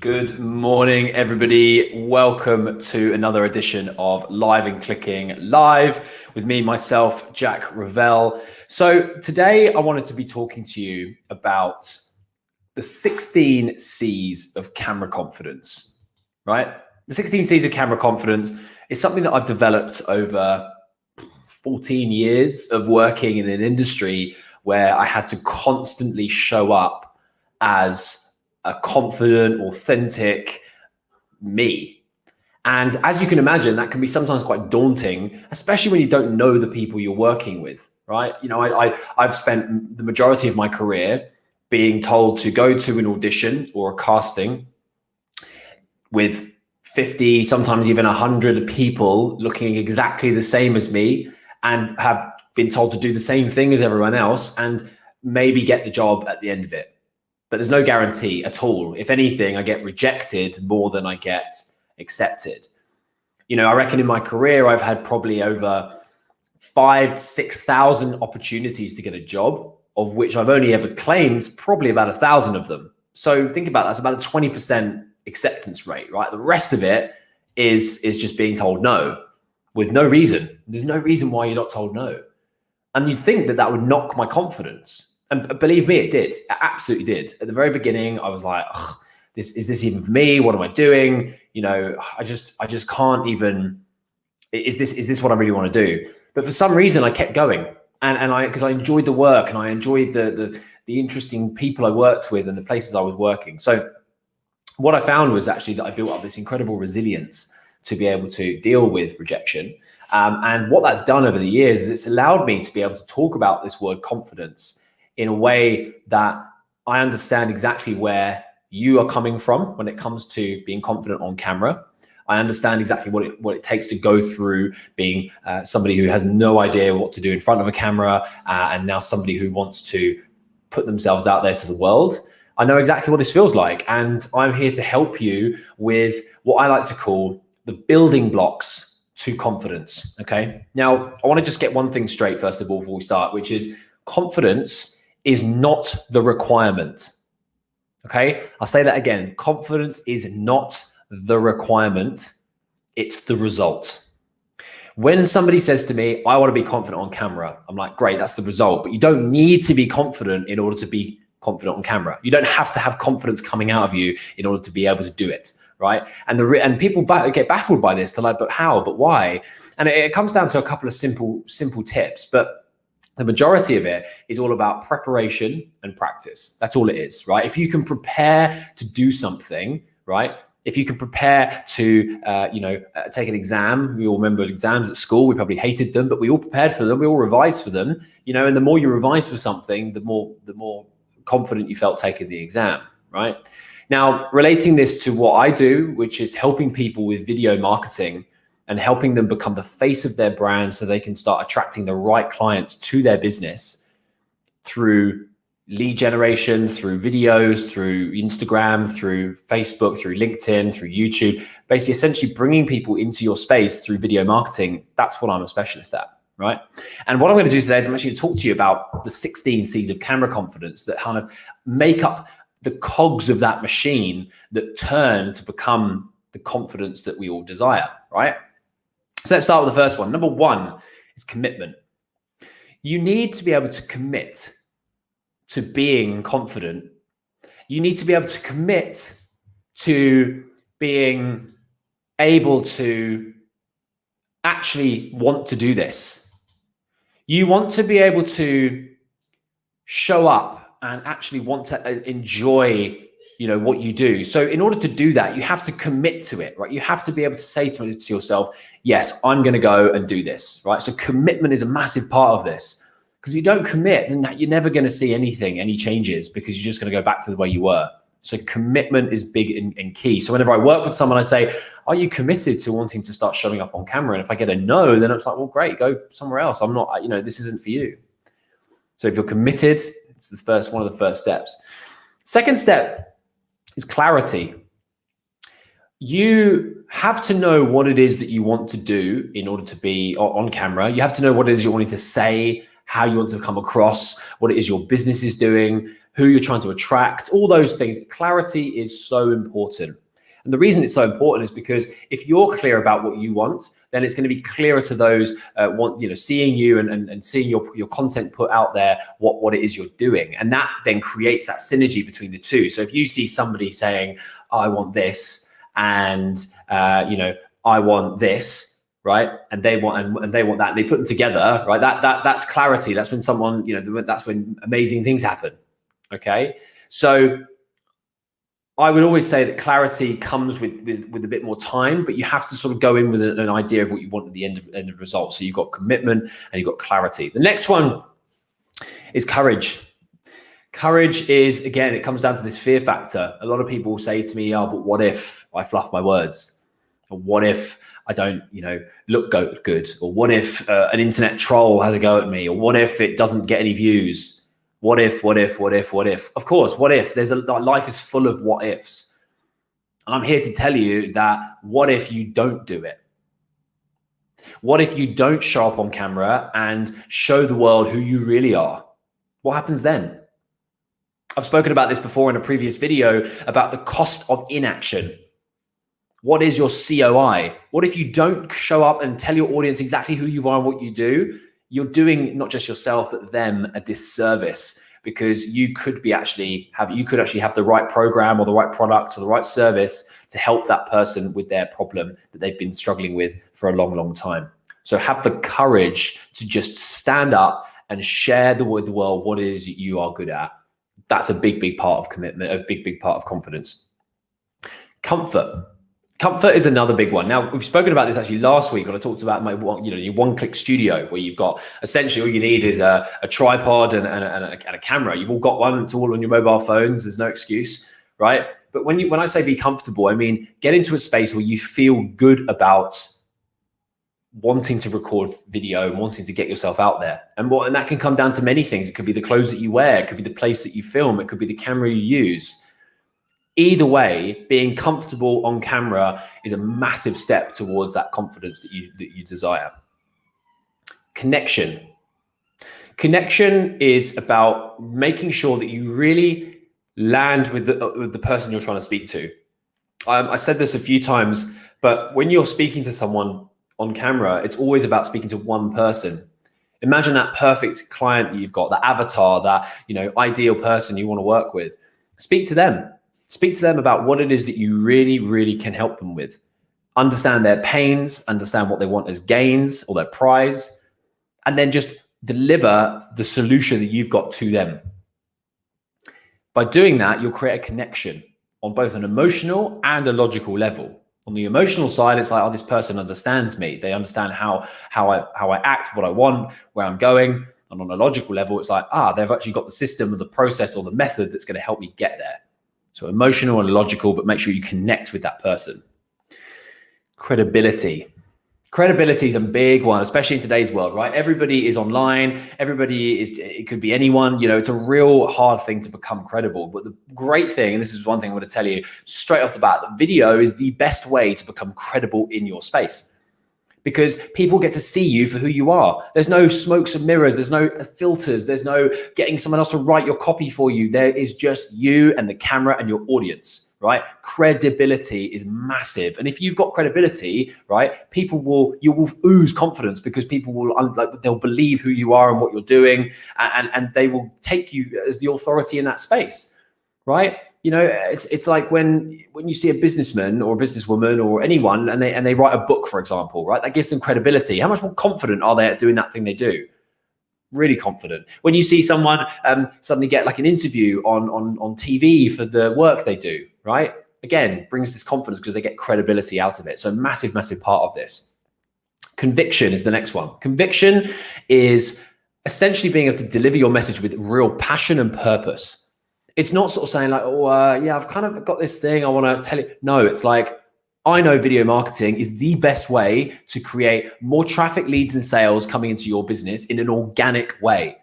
Good morning, everybody. Welcome to another edition of Live and Clicking Live with me, myself, Jack Revell. So today I wanted to be talking to you about the 16 C's of camera confidence, right? The 16 C's of camera confidence is something that I've developed over 14 years of working in an industry where I had to constantly show up as a confident, authentic me. And as you can imagine, that can be sometimes quite daunting, especially when you don't know the people you're working with, right? You know, I've spent the majority of my career being told to go to an audition or a casting with 50, sometimes even 100 people looking exactly the same as me and have been told to do the same thing as everyone else and maybe get the job at the end of it. But there's no guarantee at all. If anything, I get rejected more than I get accepted. You know, I reckon in my career, I've had probably over 5,000 to 6,000 opportunities to get a job, of which I've only ever claimed probably about 1,000 of them. So think about that. It's about a 20% acceptance rate, right? The rest of it is just being told no with no reason. There's no reason why you're not told no. And you'd think that that would knock my confidence. And believe me, it did. It absolutely did. At the very beginning, I was like, is this even for me? What am I doing? You know, I just can't even, is this what I really want to do? But for some reason I kept going because I enjoyed the work and I enjoyed the interesting people I worked with and the places I was working. So what I found was actually that I built up this incredible resilience to be able to deal with rejection. And what that's done over the years is it's allowed me to be able to talk about this word confidence in a way that I understand exactly where you are coming from when it comes to being confident on camera. I understand exactly what it takes to go through being somebody who has no idea what to do in front of a camera and now somebody who wants to put themselves out there to the world. I know exactly what this feels like, and I'm here to help you with what I like to call the building blocks to confidence, okay? Now, I wanna just get one thing straight first of all before we start, which is confidence is not the requirement, okay? I'll say that again. Confidence is not the requirement, it's the result. When somebody says to me, I want to be confident on camera, I'm like, great, that's the result. But you don't need to be confident in order to be confident on camera. You don't have to have confidence coming out of you in order to be able to do it, right? And people get baffled by this. They're like, but how, but why? And it comes down to a couple of simple tips, but the majority of it is all about preparation and practice. That's all it is, right? If you can prepare to do something, right? If you can prepare to, take an exam, we all remember exams at school, we probably hated them, but we all prepared for them, we all revised for them, you know, and the more you revise for something, the more confident you felt taking the exam, right? Now, relating this to what I do, which is helping people with video marketing, and helping them become the face of their brand so they can start attracting the right clients to their business through lead generation, through videos, through Instagram, through Facebook, through LinkedIn, through YouTube, basically essentially bringing people into your space through video marketing. That's what I'm a specialist at, right? And what I'm going to do today is I'm actually going to talk to you about the 16 C's of camera confidence that kind of make up the cogs of that machine that turn to become the confidence that we all desire, right? So let's start with the first one. Number one is commitment. You need to be able to commit to being confident. You need to be able to commit to being able to actually want to do this. You want to be able to show up and actually want to enjoy what you do. So in order to do that, you have to commit to it, right? You have to be able to say to yourself, yes, I'm going to go and do this, right? So commitment is a massive part of this, because if you don't commit, then you're never going to see any changes, because you're just going to go back to the way you were. So commitment is big and key. So whenever I work with someone, I say, are you committed to wanting to start showing up on camera? And if I get a no, then it's like, well, great, go somewhere else. I'm not, this isn't for you. So if you're committed, it's one of the first steps. Second step is clarity. You have to know what it is that you want to do in order to be on camera. You have to know what it is you're wanting to say, how you want to come across, what it is your business is doing, who you're trying to attract, all those things. Clarity is so important. And the reason it's so important is because if you're clear about what you want, then it's going to be clearer to those seeing you and seeing your content put out there, what it is you're doing. And that then creates that synergy between the two. So if you see somebody saying, oh, I want this, and I want this, right? And they want that, and they put them together, right? That's clarity. That's when someone, that's when amazing things happen. Okay. So I would always say that clarity comes with a bit more time, but you have to sort of go in with an idea of what you want at the end of result. So you've got commitment and you've got clarity. The next one is courage. Courage is, again, it comes down to this fear factor. A lot of people say to me, oh, but what if I fluff my words? Or what if I don't, look good? Or what if an internet troll has a go at me? Or what if it doesn't get any views? What if? Of course, what if? Life is full of what ifs. And I'm here to tell you that what if you don't do it? What if you don't show up on camera and show the world who you really are? What happens then? I've spoken about this before in a previous video about the cost of inaction. What is your COI? What if you don't show up and tell your audience exactly who you are and what you do? You're doing not just yourself, but them a disservice, because you could actually have the right program or the right product or the right service to help that person with their problem that they've been struggling with for a long, long time. So have the courage to just stand up and share with the world what it is that you are good at. That's a big, big part of commitment, a big, big part of confidence. Comfort. Comfort is another big one. Now, we've spoken about this actually last week when I talked about your one-click studio, where you've got essentially all you need is a tripod and a camera. You've all got one. It's all on your mobile phones. There's no excuse, right? But when I say be comfortable, I mean get into a space where you feel good about wanting to record video and wanting to get yourself out there. And that can come down to many things. It could be the clothes that you wear. It could be the place that you film. It could be the camera you use. Either way, being comfortable on camera is a massive step towards that confidence that you desire. Connection. Connection is about making sure that you really land with the person you're trying to speak to. I said this a few times, but when you're speaking to someone on camera, it's always about speaking to one person. Imagine that perfect client that you've got, that avatar, that ideal person you want to work with. Speak to them. Speak to them about what it is that you really, really can help them with. Understand their pains, understand what they want as gains or their prize, and then just deliver the solution that you've got to them. By doing that, you'll create a connection on both an emotional and a logical level. On the emotional side, it's like, oh, this person understands me. They understand how I act, what I want, where I'm going. And on a logical level, it's like, they've actually got the system or the process or the method that's going to help me get there. So emotional and logical, but make sure you connect with that person. Credibility. Credibility is a big one, especially in today's world, right? Everybody is online. It could be anyone, it's a real hard thing to become credible. But the great thing, and this is one thing I'm going to tell you straight off the bat, that video is the best way to become credible in your space. Because people get to see you for who you are. There's no smokes and mirrors. There's no filters. There's no getting someone else to write your copy for you. There is just you and the camera and your audience, right? Credibility is massive. And if you've got credibility, right, you will ooze confidence, because people they'll believe who you are and what you're doing, and they will take you as the authority in that space, right? It's like when you see a businessman or a businesswoman or anyone and they write a book, for example, right? That gives them credibility. How much more confident are they at doing that thing they do? Really confident. When you see someone suddenly get like an interview on TV for the work they do, right? Again, brings this confidence because they get credibility out of it. So massive, massive part of this. Conviction is the next one. Conviction is essentially being able to deliver your message with real passion and purpose. It's not sort of saying like, I've kind of got this thing I want to tell you. No, it's like, I know video marketing is the best way to create more traffic, leads, and sales coming into your business in an organic way.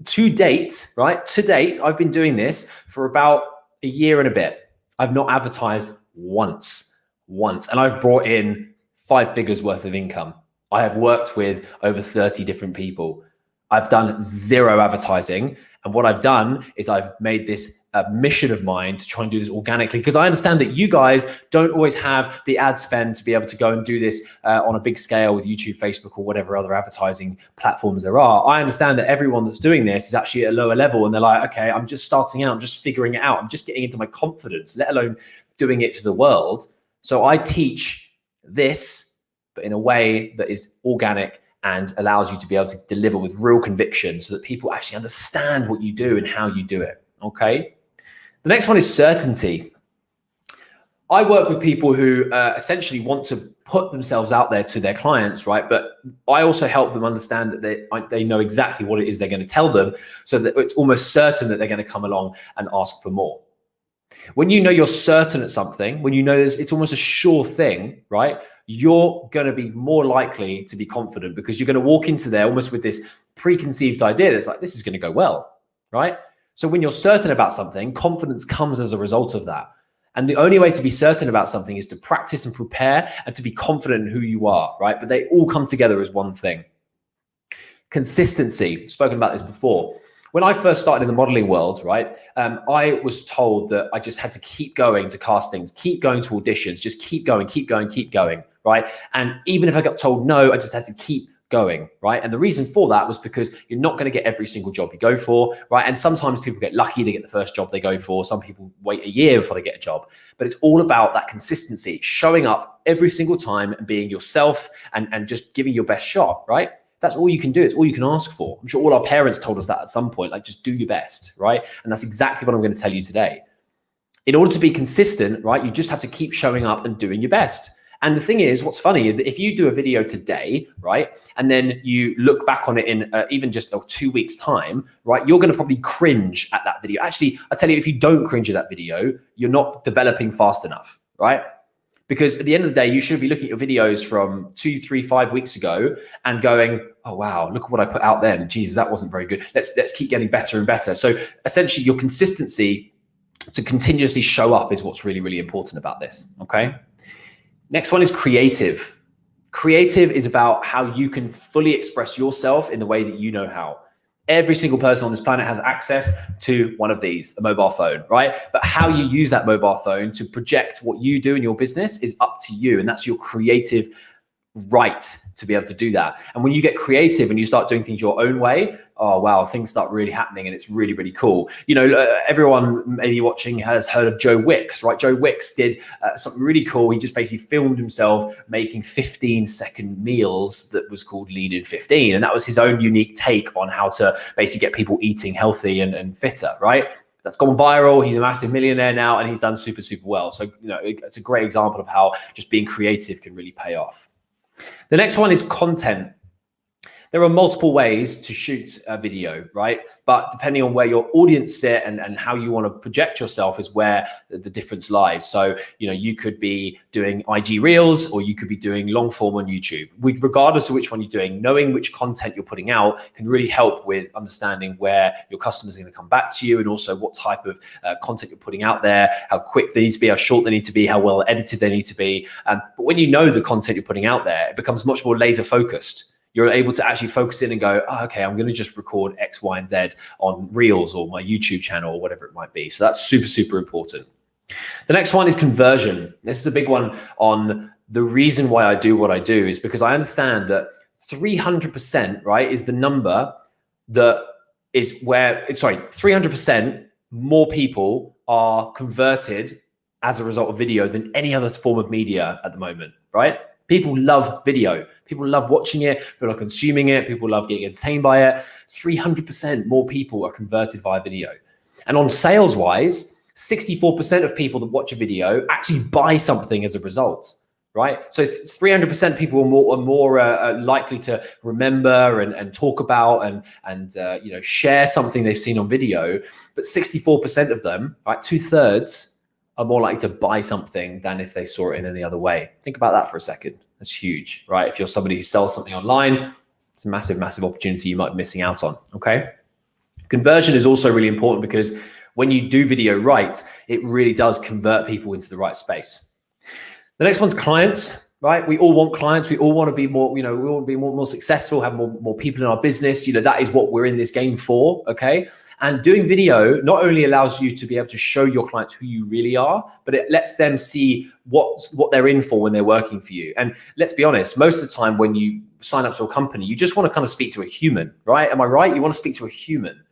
To date, I've been doing this for about a year and a bit. I've not advertised once, and I've brought in 5 figures worth of income. I have worked with over 30 different people. I've done 0 advertising, And what I've done is I've made this a mission of mine to try and do this organically, because I understand that you guys don't always have the ad spend to be able to go and do this on a big scale with YouTube, Facebook, or whatever other advertising platforms there are. I understand that everyone that's doing this is actually at a lower level, and they're like, okay, I'm just starting out, I'm just figuring it out, I'm just getting into my confidence, let alone doing it to the world. So I teach this, but in a way that is organic and allows you to be able to deliver with real conviction so that people actually understand what you do and how you do it, okay? The next one is certainty. I work with people who essentially want to put themselves out there to their clients, right? But I also help them understand that they know exactly what it is they're going to tell them, so that it's almost certain that they're going to come along and ask for more. When you know you're certain at something, when you know it's almost a sure thing, right? You're going to be more likely to be confident, because you're going to walk into there almost with this preconceived idea that's like, this is going to go well, right? So when you're certain about something, confidence comes as a result of that. And the only way to be certain about something is to practice and prepare and to be confident in who you are, right? But they all come together as one thing. Consistency, spoken about this before. When I first started in the modeling world, right, I was told that I just had to keep going to castings, keep going to auditions, just keep going, right? And even if I got told no, I just had to keep going, right? And the reason for that was because you're not going to get every single job you go for, right? And sometimes people get lucky, they get the first job they go for. Some people wait a year before they get a job. But it's all about that consistency, showing up every single time and being yourself and just giving your best shot, right? That's all you can do. It's all you can ask for. I'm sure all our parents told us that at some point, like, just do your best, right? And that's exactly what I'm going to tell you today. In order to be consistent, right, you just have to keep showing up and doing your best. And the thing is, what's funny is that if you do a video today, right, and then you look back on it in even just 2 weeks time, right, you're going to probably cringe at that video. Actually, I tell you, if you don't cringe at that video, you're not developing fast enough, right? Because at the end of the day, you should be looking at your videos from 2, 3, 5 weeks ago and going, oh, wow, look at what I put out then. Jesus, that wasn't very good. Let's keep getting better and better. So essentially your consistency to continuously show up is what's really, really important about this, okay? Next one is creative. Creative is about how you can fully express yourself in the way that you know how. Every single person on this planet has access to one of these, a mobile phone, right? But how you use that mobile phone to project what you do in your business is up to you. And that's your creative right to be able to do that. And when you get creative and you start doing things your own way, oh, wow, things start really happening and it's really, really cool. You know, everyone maybe watching has heard of Joe Wicks, right? Joe Wicks did something really cool. He just basically filmed himself making 15-second meals that was called Lean in 15. And that was his own unique take on how to basically get people eating healthy and fitter, right? That's gone viral. He's a massive millionaire now and he's done super, super well. So, you know, it's a great example of how just being creative can really pay off. The next one is content. There are multiple ways to shoot a video, right? But depending on where your audience sit and how you want to project yourself is where the difference lies. So, you know, you could be doing IG Reels or you could be doing long form on YouTube. Regardless of which one you're doing, knowing which content you're putting out can really help with understanding where your customers are going to come back to you, and also what type of content you're putting out there, how quick they need to be, how short they need to be, how well edited they need to be. But when you know the content you're putting out there, it becomes much more laser focused. You're able to actually focus in and go, oh, okay, I'm going to just record X, Y, and Z on Reels or my YouTube channel or whatever it might be. So that's super, super important. The next one is conversion. This is a big one on the reason why I do what I do is because I understand that 300%, right, is the number that is where, 300% more people are converted as a result of video than any other form of media at the moment, right? People love video. People love watching it. People are consuming it. People love getting entertained by it. 300% more people are converted via video. And on sales wise, 64% of people that watch a video actually buy something as a result, right? So 300% people are more likely to remember and talk about and you know, share something they've seen on video. But 64% of them, right, 2/3, are more likely to buy something than if they saw it in any other way. Think about that for a second. That's huge, right? If you're somebody who sells something online, it's a massive, massive opportunity you might be missing out on, okay? Conversion is also really important because when you do video right, it really does convert people into the right space. The next one's clients, right? We all want clients. We all want to be more, you know, we want to be more successful, have more people in our business. You know, that is what we're in this game for, okay? And doing video not only allows you to be able to show your clients who you really are, but it lets them see what they're in for when they're working for you. And let's be honest, most of the time when you sign up to a company, you just want to kind of speak to a human, right? Am I right? You want to speak to a human.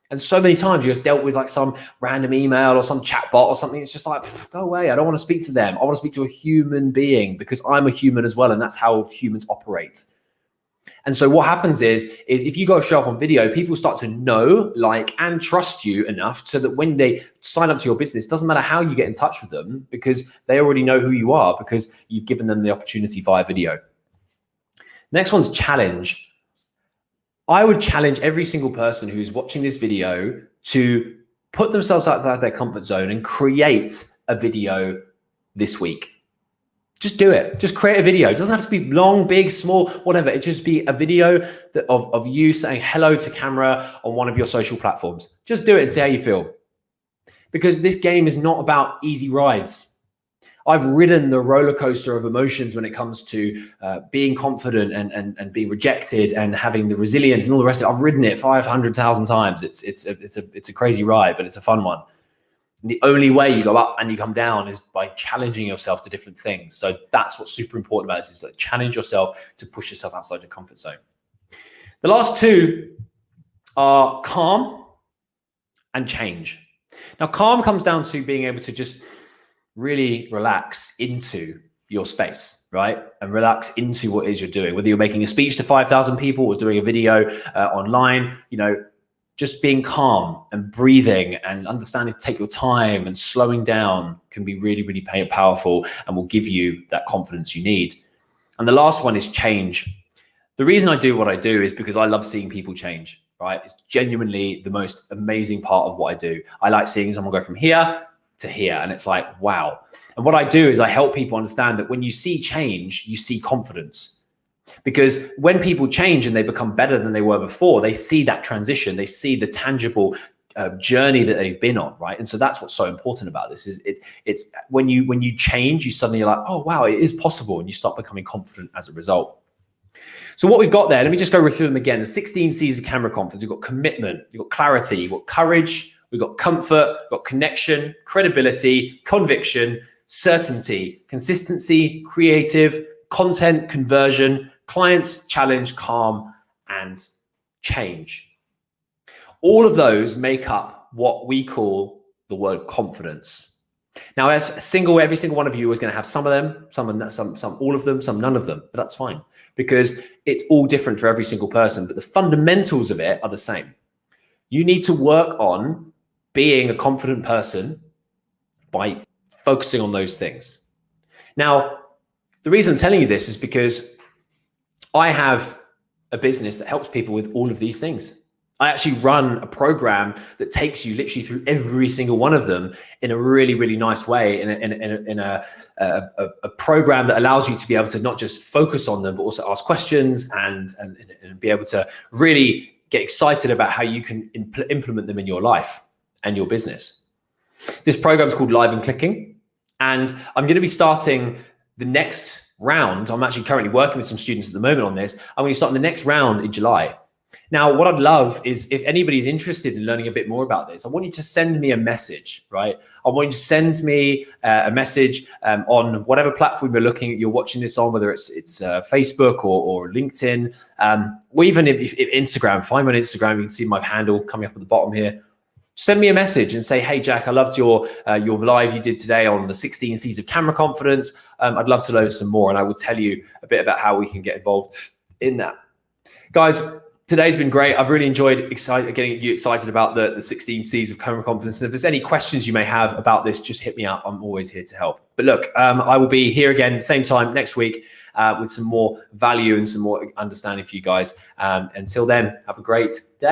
And so many times you've dealt with like some random email or some chatbot or something. It's just like, go away. I don't want to speak to them. I want to speak to a human being because I'm a human as well. And that's how humans operate. And so what happens is if you go show up on video, people start to know, like, and trust you enough so that when they sign up to your business, doesn't matter how you get in touch with them because they already know who you are because you've given them the opportunity via video. Next one's challenge. I would challenge every single person who's watching this video to put themselves outside their comfort zone and create a video this week. Just do it. Just create a video. It doesn't have to be long, big, small, whatever. It just be a video of you saying hello to camera on one of your social platforms. Just do it and see how you feel. Because this game is not about easy rides. I've ridden the roller coaster of emotions when it comes to being confident and being rejected and having the resilience and all the rest of it. I've ridden it 500,000 times. It's a crazy ride, but it's a fun one. And the only way you go up and you come down is by challenging yourself to different things. So that's what's super important about this is like challenge yourself to push yourself outside your comfort zone. The last two are calm and change. Now, calm comes down to being able to just really relax into your space, right? And relax into what it is you're doing, whether you're making a speech to 5,000 people or doing a video online, just being calm and breathing and understanding to take your time and slowing down can be really, really powerful and will give you that confidence you need. And the last one is change. The reason I do what I do is because I love seeing people change, right? It's genuinely the most amazing part of what I do. I like seeing someone go from here to here. And it's like, wow. And what I do is I help people understand that when you see change, you see confidence. Because when people change and they become better than they were before, they see that transition, they see the tangible journey that they've been on, right? And so that's what's so important about this is it's when you change, you suddenly are like, oh wow, it is possible, and you start becoming confident as a result. So what we've got there, let me just go through them again. The 16 C's of camera confidence. You've got commitment, you've got clarity, you've got courage, we've got comfort, we've got connection, credibility, conviction, certainty, consistency, creative, content, conversion, clients, challenge, calm, and change. All of those make up what we call the word confidence. Now, every single one of you is going to have some of them, some all of them, some none of them, but that's fine because it's all different for every single person, but the fundamentals of it are the same. You need to work on being a confident person by focusing on those things. Now, the reason I'm telling you this is because I have a business that helps people with all of these things. I actually run a program that takes you literally through every single one of them in a really, really nice way, in a program that allows you to be able to not just focus on them, but also ask questions and be able to really get excited about how you can implement them in your life and your business. This program is called Live and Clicking, and I'm going to be starting the next round. I'm actually currently working with some students at the moment on this. I'm going to start the next round in July. Now, what I'd love is if anybody's interested in learning a bit more about this, I want you to send me a message, right? I want you to send me a message on whatever platform you're watching this on, whether it's Facebook or LinkedIn, or even if Instagram. Find me on Instagram. You can see my handle coming up at the bottom here. Send me a message and say, hey, Jack, I loved your live you did today on the 16 C's of camera confidence. I'd love to know some more, and I will tell you a bit about how we can get involved in that. Guys, today's been great. I've really enjoyed getting you excited about the 16 C's of camera confidence. And if there's any questions you may have about this, just hit me up. I'm always here to help. But look, I will be here again, same time next week with some more value and some more understanding for you guys. Until then, have a great day.